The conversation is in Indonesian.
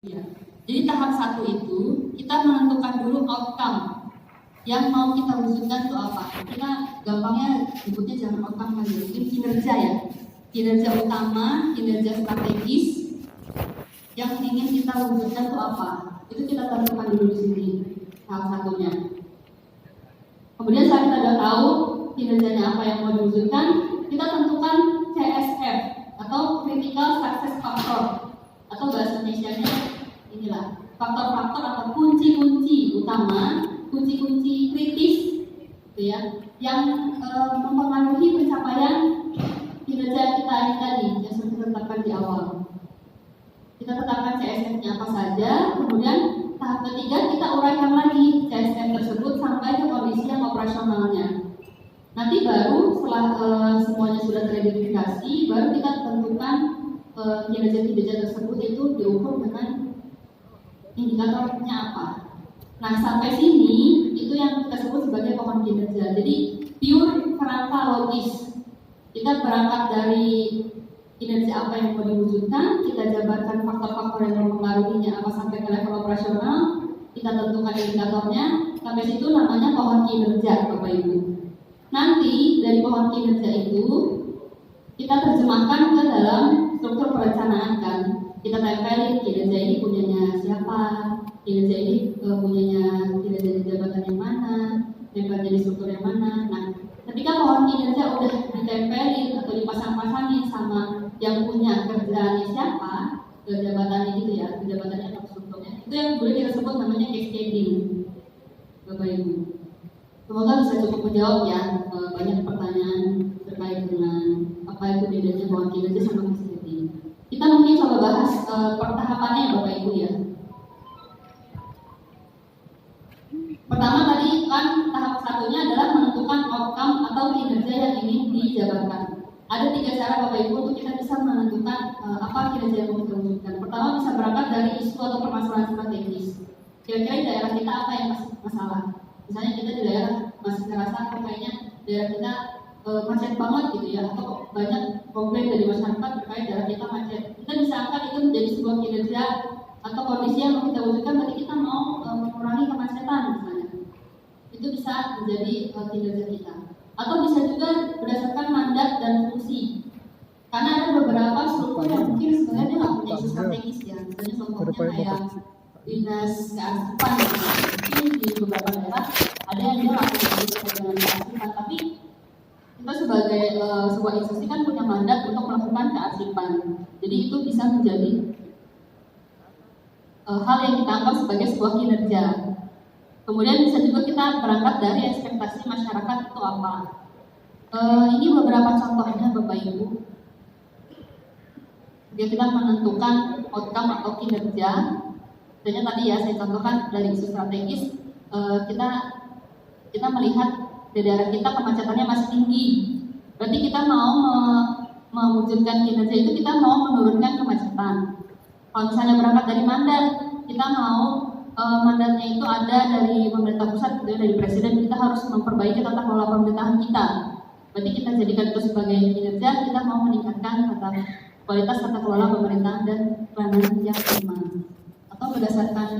Ya. Jadi tahap 1 itu kita menentukan dulu outcome yang mau kita wujudkan itu apa. Kita gampangnya sebutnya jangan outcome lagi, mungkin kinerja ya. Kinerja utama, kinerja strategis yang ingin kita wujudkan itu apa. Itu kita tentukan dulu di sini tahap satunya. Kemudian saat kita sudah tahu kinerjanya apa yang mau diwujudkan, kita tentukan CSF atau Critical Success Factor atau bahasa Indonesianya inilah faktor-faktor atau kunci-kunci utama, kunci-kunci kritis, gitu ya, yang mempengaruhi pencapaian kinerja kita ini tadi yang sudah kita tetapkan di awal. Kita tetapkan CSF-nya apa saja, kemudian tahap ketiga kita uraikan lagi CSF tersebut sampai ke kondisi yang operasionalnya. Nanti baru setelah semuanya sudah teridentifikasi, baru kita tentukan kinerja-kinerja tersebut itu diukur dengan indikatornya apa. Nah sampai sini itu yang kita sebut sebagai pohon kinerja. Jadi pure kerangka logis. Kita berangkat dari kinerja apa yang mau diwujudkan, kita jabarkan faktor-faktor yang mempengaruhinya apa sampai ke level operasional, kita tentukan indikatornya. Sampai situ namanya pohon kinerja, Bapak Ibu. Nanti dari pohon kinerja itu kita terjemahkan ke dalam struktur perencanaan kan. Kita tempelin kinerja ini punyanya siapa, kinerja ini punyanya kinerja di jabatan yang mana, tempelnya di struktur yang mana. Nah, ketika pohon kinerja udah ditempelin atau dipasang-pasangin sama yang punya kerjaannya siapa, ke jabatannya gitu ya, ke jabatannya atau strukturnya, itu yang boleh kita sebut namanya cascading, Bapak Ibu. Semoga bisa cukup menjawab ya banyak pertanyaan terkait dengan apa itu bedanya pohon kinerja sama cascading. Kita mungkin coba bahas pertahapannya Bapak Ibu ya. Pertama tadi kan tahap satunya adalah menentukan outcome atau kinerja yang ingin dijabarkan. Ada 3 cara Bapak Ibu untuk kita bisa menentukan apa kinerja yang mau kita wujudkan. Pertama bisa berangkat dari isu atau permasalahan strategis. Kira-kira di daerah kita apa yang masih masalah? Misalnya kita di daerah masih ngerasa kayaknya daerah kita macet banget gitu ya, atau banyak komplain dari masyarakat terkait daerah kita macet. Kita bisa angkat itu menjadi sebuah kinerja atau kondisi yang mau kita wujudkan berarti kita mau mengurangi kemacetan misalnya. Itu bisa menjadi kinerja kita. Atau bisa juga berdasarkan mandat dan fungsi. Karena ada beberapa struktur yang mungkin sebenarnya dia nggak punya isu strategis ya. Misalnya contohnya kayak dinas kearsipan mungkin di beberapa daerah ada yang dia lakukan dengan kearsipan, tapi kita sebagai sebuah institusi kan punya mandat untuk melakukan kearsipan. Jadi itu bisa menjadi hal yang kita anggap sebagai sebuah kinerja. Kemudian bisa juga kita berangkat dari ekspektasi masyarakat itu apa. Ini beberapa contohnya Bapak Ibu. Jadi kita menentukan outcome atau kinerja. Misalnya tadi ya saya contohkan dari isu strategis, kita melihat di daerah kita kemacetannya masih tinggi. Berarti kita mau mewujudkan kinerja itu kita mau menurunkan kemacetan. Kalau misalnya berangkat dari mandat, kita mau mandatnya itu ada dari pemerintah pusat, gitu, dari presiden, kita harus memperbaiki tata kelola pemerintahan kita. Berarti kita jadikan itu sebagai kinerja, kita mau meningkatkan kualitas tata kelola pemerintahan dan pelayanan yang prima. Atau berdasarkan